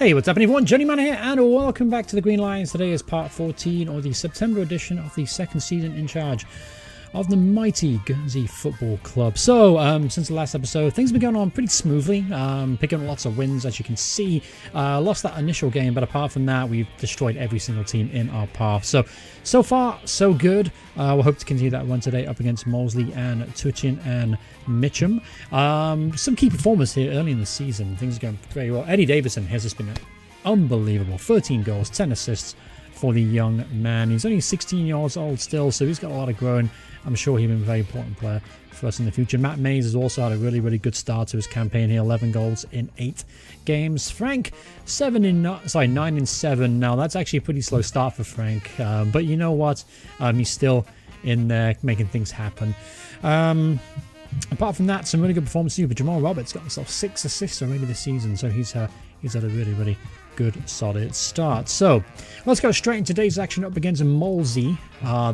Hey, what's up everyone? Journeyman here and welcome back to the Green Lions. Today is part 14 or the September edition of the second season in charge of the mighty Guernsey Football Club. So, since the last episode, things have been going on pretty smoothly, picking up lots of wins as you can see. Lost that initial game, but apart from that, we've destroyed every single team in our path. So far, so good. We'll hope to continue that run today up against Molesley and Tuchin and Mitcham. Some key performers here early in the season. Things are going very well. Eddie Davison has just been unbelievable. 13 goals, 10 assists for the young man. He's only 16 years old still, so he's got a lot of growing. I'm sure he'll be a very important player for us in the future. Matt Mays has also had a really good start to his campaign here. 11 goals in 8 games. Frank, 9 in 7. Now, that's actually a pretty slow start for Frank. But you know what? He's still in there making things happen. Apart from that, some really good performances. But Jamal Roberts got himself 6 assists already this season. So he's had a really good solid start. So let's go straight into today's action up against Molesley.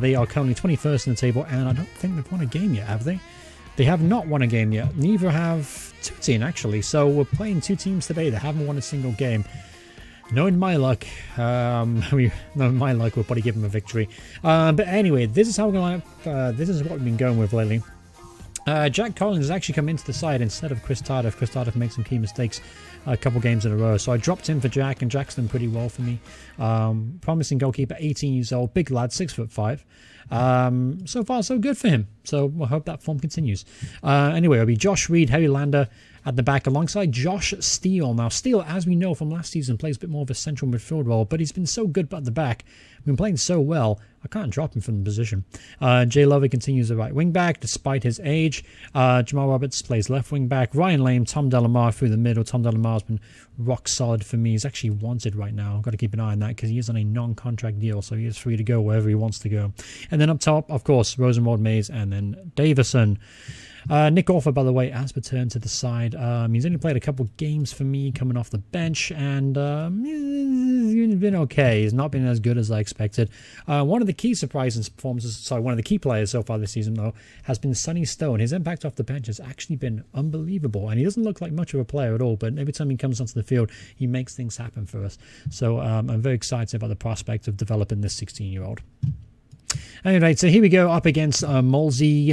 They are currently 21st in the table, and I don't think they've won a game yet, have they? They have not won a game yet. Neither have Tutin, actually. So we're playing two teams today that haven't won a single game. Knowing my luck, we'll probably give them a victory. But anyway, this is how we're going. This is what we've been going with lately. Jack Collins has actually come into the side instead of Chris Tardif. Chris Tardif made some key mistakes a couple games in a row. So I dropped him for Jack, and Jack's done pretty well for me. Promising goalkeeper, 18 years old, big lad, 6'5". So far, so good for him. So I hope that form continues. Anyway, it'll be Josh Reed, Harry Lander at the back alongside Josh Steele. Now, Steele, as we know from last season, plays a bit more of a central midfield role, but he's been so good at the back. We've been playing so well, I can't drop him from the position. Jay Lovey continues the right wing back despite his age. Jamal Roberts plays left wing back. Ryan Lame, Tom Delamar through the middle. Tom Delamar's been rock solid for me. He's actually wanted right now. I've got to keep an eye on that because he is on a non-contract deal, so he is free to go wherever he wants to go. And then up top, of course, Rosenwald, Mays, and then Davison. Nick Orfer, by the way, has returned to the side. He's only played a couple of games for me coming off the bench, and he's been okay. He's not been as good as I expected. One of the key surprises performances, one of the key players so far this season, though, has been Sonny Stone. His impact off the bench has actually been unbelievable, and he doesn't look like much of a player at all, but every time he comes onto the field, he makes things happen for us. So I'm very excited about the prospect of developing this 16-year-old. Anyway, so here we go up against Molesley.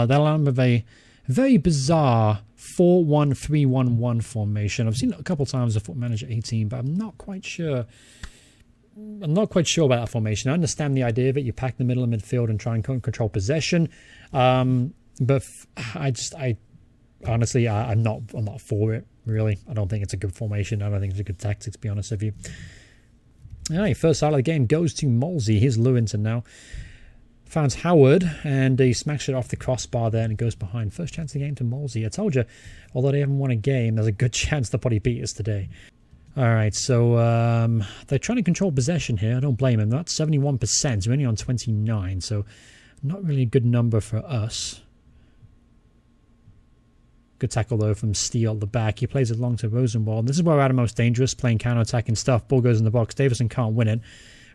They'll have a very bizarre 4-1-3-1-1 formation. I've seen it a couple of times with Foot Manager 18, but I'm not quite sure. I'm not quite sure about that formation. I understand the idea of it. You pack the middle of midfield and try and control possession. But honestly, I'm not for it. Really, I don't think it's a good formation. I don't think it's a good tactic, to be honest with you. All right, first side of the game goes to Molesley. Here's Lewington now. Finds Howard, and he smacks it off the crossbar there, and it goes behind. First chance of the game to Molesley. I told you, although they haven't won a game, there's a good chance they'll probably beat us today. All right, so they're trying to control possession here. I don't blame them. That's 71%. We're only on 29, so not really a good number for us. Good tackle, though, from Steele at the back. He plays it long to Rosenwald. This is where we're at our most dangerous, playing counter-attacking stuff. Ball goes in the box. Davison can't win it.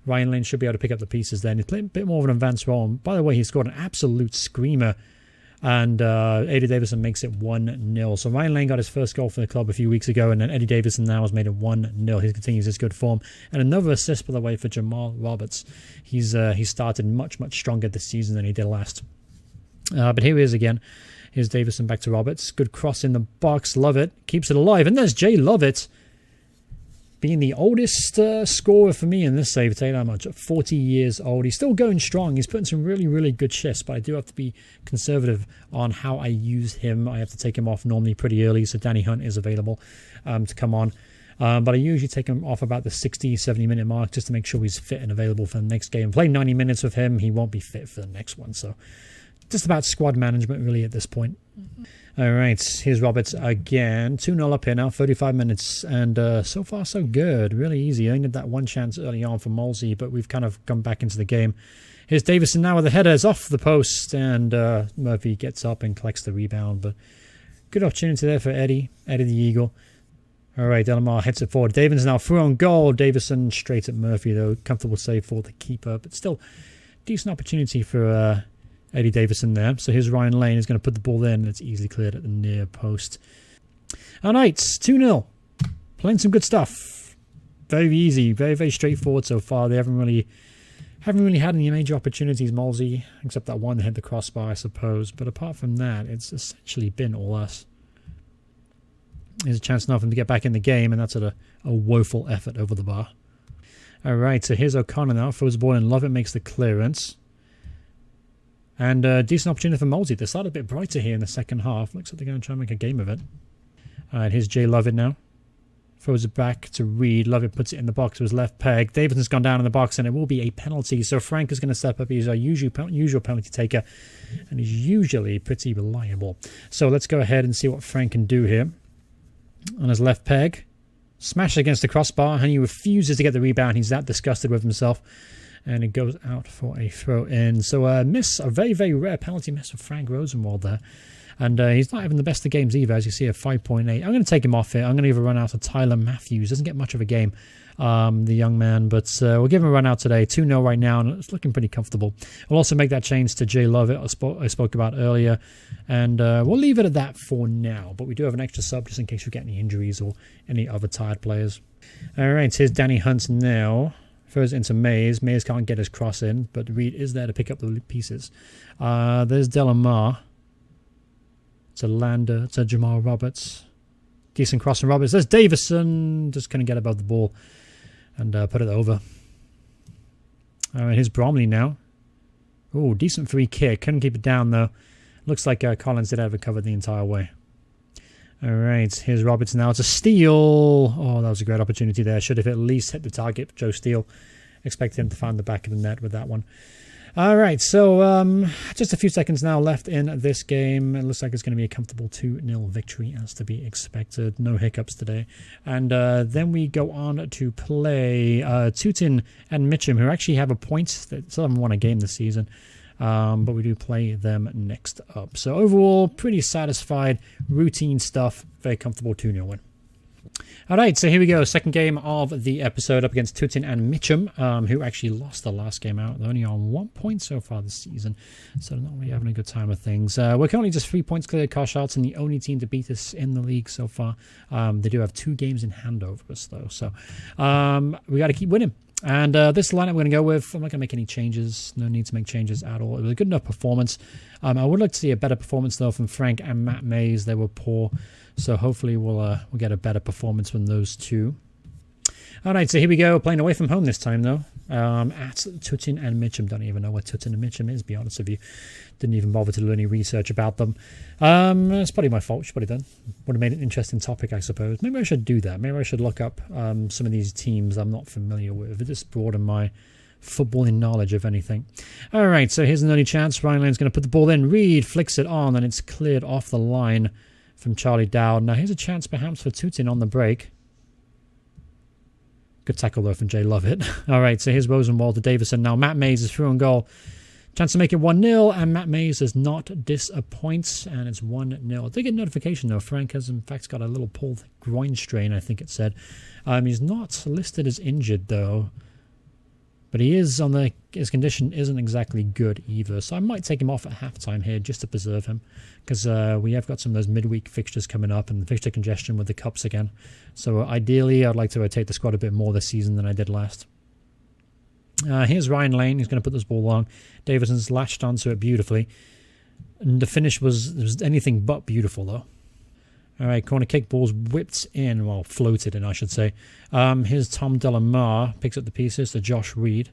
Ryan Lane should be able to pick up the pieces then. He's playing a bit more of an advanced role. And by the way, he scored an absolute screamer. And Eddie Davison makes it 1-0. So Ryan Lane got his first goal for the club a few weeks ago. And then Eddie Davison now has made it 1-0. He continues his good form. And another assist, by the way, for Jamal Roberts. He started much stronger this season than he did last. But here he is again. Here's Davison back to Roberts. Good cross in the box. Love it. Keeps it alive. And there's Jay Lovett, being the oldest scorer for me in this save. Tell you that much. 40 years old. He's still going strong. He's putting some really good shifts, but I do have to be conservative on how I use him. I have to take him off normally pretty early, so Danny Hunt is available to come on. But I usually take him off about the 60-70 minute mark just to make sure he's fit and available for the next game. Play 90 minutes with him. He won't be fit for the next one, so just about squad management really at this point. All right, here's Roberts again. 2-0 up here now, 35 minutes, and so far so good. Really easy. Only had that one chance early on for Molesley, but we've kind of come back into the game. Here's Davison now with the header. It's off the post, and Murphy gets up and collects the rebound, but good opportunity there for Eddie the Eagle. All right, Delamar hits it forward. Davison's now through on goal. Davison straight at Murphy, though. Comfortable save for the keeper, but still decent opportunity for Eddie Davison there. So here's Ryan Lane. He's going to put the ball in, and it's easily cleared at the near post. All right, 2-0. Playing some good stuff. very easy, very, very straightforward so far. They haven't really had any major opportunities, Molsey, except that one that hit the crossbar, I suppose. But apart from that, it's essentially been all us. There's a chance now for them to get back in the game, and that's at a woeful effort over the bar. All right, so here's O'Connor now. Throws the ball in. Lovett makes the clearance. And decent opportunity for Molsey. They started a bit brighter here in the second half. Looks like they're going to try and make a game of it. All right, here's Jay Lovett now. Throws it back to Reed. Lovett puts it in the box to his left peg. Davidson's gone down in the box, and it will be a penalty. So Frank is going to step up. He's our usual penalty taker, and he's usually pretty reliable. So let's go ahead and see what Frank can do here. On his left peg. Smash against the crossbar, and he refuses to get the rebound. He's that disgusted with himself. And it goes out for a throw in. So a very, very rare penalty miss for Frank Rosenwald there. And he's not having the best of games either, as you see, a 5.8. I'm going to take him off here. I'm going to give a run out to Tyler Matthews. Doesn't get much of a game, the young man. But we'll give him a run out today. 2-0 right now, and it's looking pretty comfortable. We'll also make that change to Jay Lovett I spoke about earlier. And we'll leave it at that for now. But we do have an extra sub just in case we get any injuries or any other tired players. All right, here's Danny Hunt now. Throws into Mays. Mays can't get his cross in, but Reed is there to pick up the pieces. There's Delamar. To Lander, to Jamal Roberts. Decent cross from Roberts. There's Davison. Just couldn't get above the ball and put it over. All right, here's Bromley now. Oh, decent free kick. Couldn't keep it down, though. Looks like Collins did have it covered the entire way. All right, here's Roberts now. It's a steal. Oh, that was a great opportunity there. Should have at least hit the target. Joe Steele. Expected him to find the back of the net with that one. All right, so just a few seconds now left in this game. It looks like it's going to be a comfortable 2-0 victory, as to be expected. No hiccups today. And then we go on to play Tootin and Mitcham, who actually have a point. They still haven't won a game this season, but we do play them next up. So overall, pretty satisfied, routine stuff, very comfortable 2-0 win. All right, so here we go. Second game of the episode up against Tootin and Mitcham, who actually lost the last game out. They're only on 1 point so far this season, so they're not really having a good time of things. We're currently just 3 points clear of Carshalton, the only team to beat us in the league so far. They do have 2 games in hand over us, though, so we got to keep winning. And this lineup we're going to go with, I'm not going to make any changes. No need to make changes at all. It was a good enough performance. I would like to see a better performance, though, from Frank and Matt Mays. They were poor. So hopefully we'll get a better performance from those two. All right, so here we go. Playing away from home this time, though. At Tootin and Mitcham. Don't even know where Tootin and Mitcham is, to be honest with you. Didn't even bother to do any research about them. It's probably my fault. Should probably done. Would have made an interesting topic, I suppose. Maybe I should do that. Maybe I should look up some of these teams I'm not familiar with. It just broaden my footballing knowledge, if anything. All right, so here's an early chance. Ryan Lane's going to put the ball in. Reed flicks it on, and it's cleared off the line from Charlie Dowd. Now here's a chance perhaps for Tootin on the break. Good tackle though from Jay Lovett. All right, so here's Rosenwald to Davison. Now Matt Mays is through on goal. Chance to make it 1-0, and Matt Mays does not disappoint, and it's 1-0. I did get a notification though. Frank has in fact got a little pulled groin strain, I think it said. He's not listed as injured though. But he is on his condition isn't exactly good either. So I might take him off at halftime here just to preserve him. Because we have got some of those midweek fixtures coming up and the fixture congestion with the cups again. So ideally, I'd like to rotate the squad a bit more this season than I did last. Here's Ryan Lane. He's going to put this ball long. Davison's latched onto it beautifully. And the finish was anything but beautiful, though. All right, corner kick, ball's whipped in. Well, floated in, I should say. Here's Tom Delamar. Picks up the pieces to Josh Reed.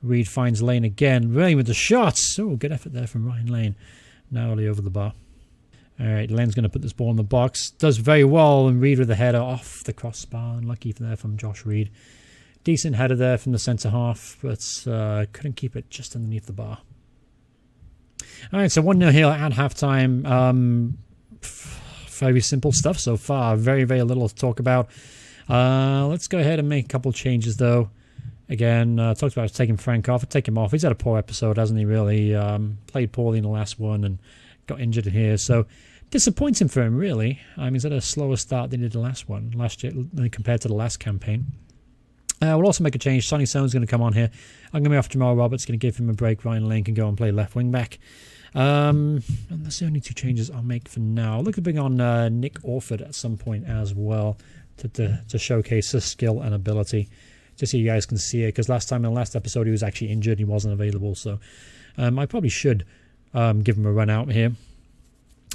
Reed finds Lane again. Lane with the shots. Oh, good effort there from Ryan Lane. Narrowly over the bar. All right, Lane's going to put this ball in the box. Does very well, and Reed with the header off the crossbar. Unlucky there from Josh Reed. Decent header there from the centre half, but couldn't keep it just underneath the bar. All right, so 1-0 here at halftime. Very simple stuff so far. Very, very little to talk about. Let's go ahead and make a couple changes, though. Again, talked about taking Frank off. I'd take him off. He's had a poor episode, hasn't he, really? Played poorly in the last one and got injured here. So, disappointing for him, really. He's had a slower start than he did the last one, last year, compared to the last campaign. We'll also make a change. Sonny Stone's going to come on here. I'm going to be off Jamal Roberts, going to give him a break. Ryan Lane can go and play left wing back. And that's the only 2 changes I'll make for now. Look at bring on Nick Orford at some point as well. to showcase his skill and ability, just so you guys can see it. Because last time in the last episode he was actually injured, he wasn't available. So I probably should give him a run out here.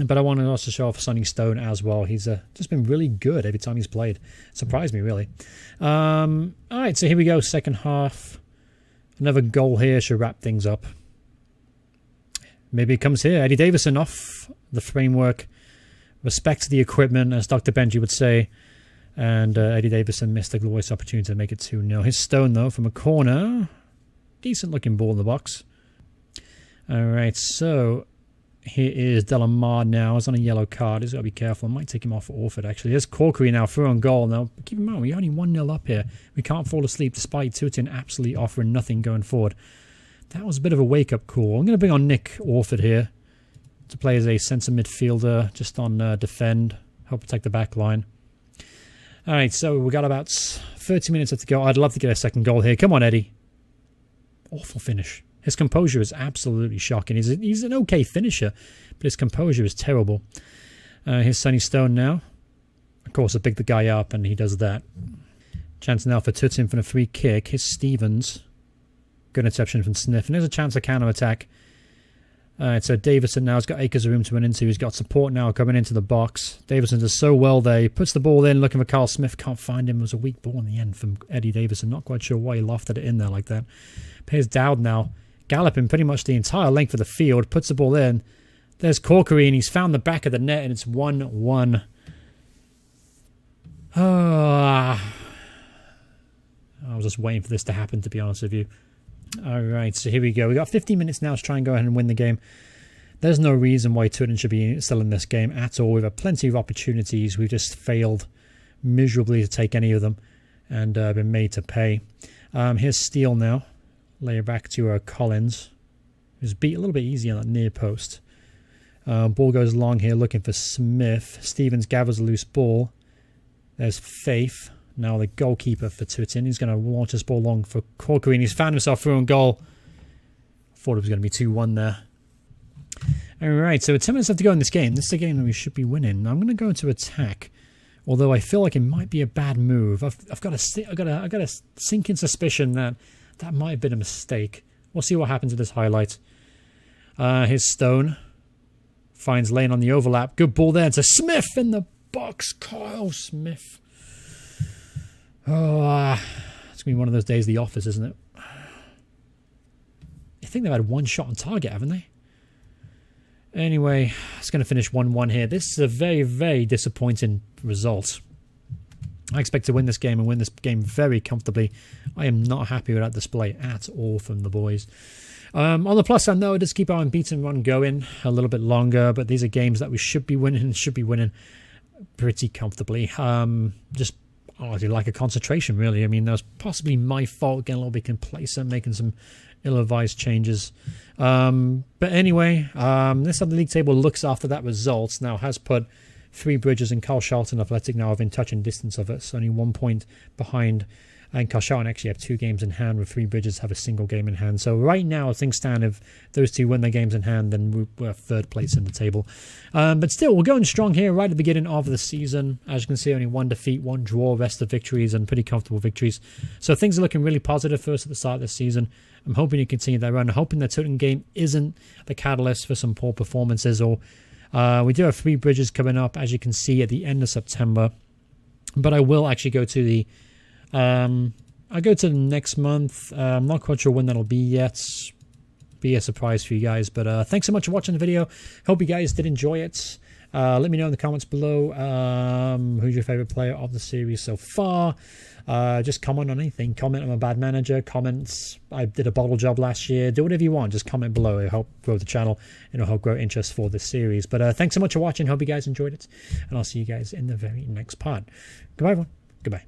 But I want to also show off Sonny Stone as well. He's just been really good every time he's played. Surprised me, really. All right, so here we go. Second half. Another goal here should wrap things up. Maybe it comes here. Eddie Davison off the framework. Respect the equipment, as Dr. Benji would say. And Eddie Davison missed a glorious opportunity to make it 2-0. His Stone, though, from a corner. Decent-looking ball in the box. All right, so here is Delamar now. He's on a yellow card. He's got to be careful. I might take him off for Orford, actually. There's Corkery now through on goal. Now, keep in mind, we're only 1-0 up here. We can't fall asleep despite Tutin absolutely offering nothing going forward. That was a bit of a wake-up call. I'm going to bring on Nick Orford here to play as a centre midfielder, just on defend, help protect the back line. All right, so we got about 30 minutes left to go. I'd love to get a second goal here. Come on, Eddie. Awful finish. His composure is absolutely shocking. He's an okay finisher, but his composure is terrible. Here's Sonny Stone now. Of course, I pick the guy up, and he does that. Chance now for Tutin for the free kick. Here's Stevens. Good interception from Sniff. And there's a chance of counter-attack. So Davison now has got acres of room to run into. He's got support now coming into the box. Davison does so well there. He puts the ball in, looking for Carl Smith. Can't find him. It was a weak ball in the end from Eddie Davison. Not quite sure why he lofted it in there like that. Here's Dowd now, galloping pretty much the entire length of the field. Puts the ball in. There's Corkery, and he's found the back of the net, and it's 1-1. I was just waiting for this to happen, to be honest with you. All right, so here we go. We got 15 minutes now to try and go ahead and win the game. There's no reason why Tutin should be still in this game at all. We've had plenty of opportunities. We've just failed miserably to take any of them and been made to pay. Here's Steele now. Lay it back to Collins, who's beat a little bit easy on that near post. Ball goes long here, looking for Smith. Stevens gathers a loose ball. There's Faith. Now the goalkeeper for Tutin. He's going to launch this ball long for Corkery, and he's found himself through on goal. Thought it was going to be 2-1 there. Alright, so 10 minutes left to go in this game. This is a game that we should be winning. I'm going to go into attack, although I feel like it might be a bad move. I've got a sinking suspicion that might have been a mistake. We'll see what happens in this highlight. Here's Stone. Finds lane on the overlap. Good ball there to Smith in the box. Kyle Smith. Oh, it's going to be one of those days of The Office, isn't it? I think they've had one shot on target, haven't they? Anyway, it's going to finish 1-1 here. This is a very, very disappointing result. I expect to win this game and win this game very comfortably. I am not happy with that display at all from the boys. On the plus side, though, just keep our unbeaten run going a little bit longer. But these are games that we should be winning pretty comfortably. Just honestly, like a concentration, really. I mean, that was possibly my fault, getting a little bit complacent, making some ill-advised changes. But anyway, this how the league table looks after that result. Now has put Three Bridges and Carl Charlton Athletic now within touching distance of us, only 1 point behind. And Carl Charlton actually have 2 games in hand, with Three Bridges have a single game in hand. So right now, as things stand, if those two win their games in hand, then we're third place in the table. But still, we're going strong here right at the beginning of the season. As you can see, only 1 defeat, 1 draw, rest of victories, and pretty comfortable victories. So things are looking really positive for us at the start of the season. I'm hoping to continue that run. I'm hoping that Tottenham game isn't the catalyst for some poor performances. Or we do have Three Bridges coming up, as you can see, at the end of September. But I will actually go to the I'll go to the next month. I'm not quite sure when that'll be yet. Be a surprise for you guys. But thanks so much for watching the video. Hope you guys did enjoy it. Let me know in the comments below who's your favourite player of the series so far. Just comment on anything. Comment I'm a bad manager. Comments I did a bottle job last year. Do whatever you want. Just comment below. It'll help grow the channel. It'll help grow interest for this series. But thanks so much for watching. Hope you guys enjoyed it. And I'll see you guys in the very next part. Goodbye, everyone. Goodbye.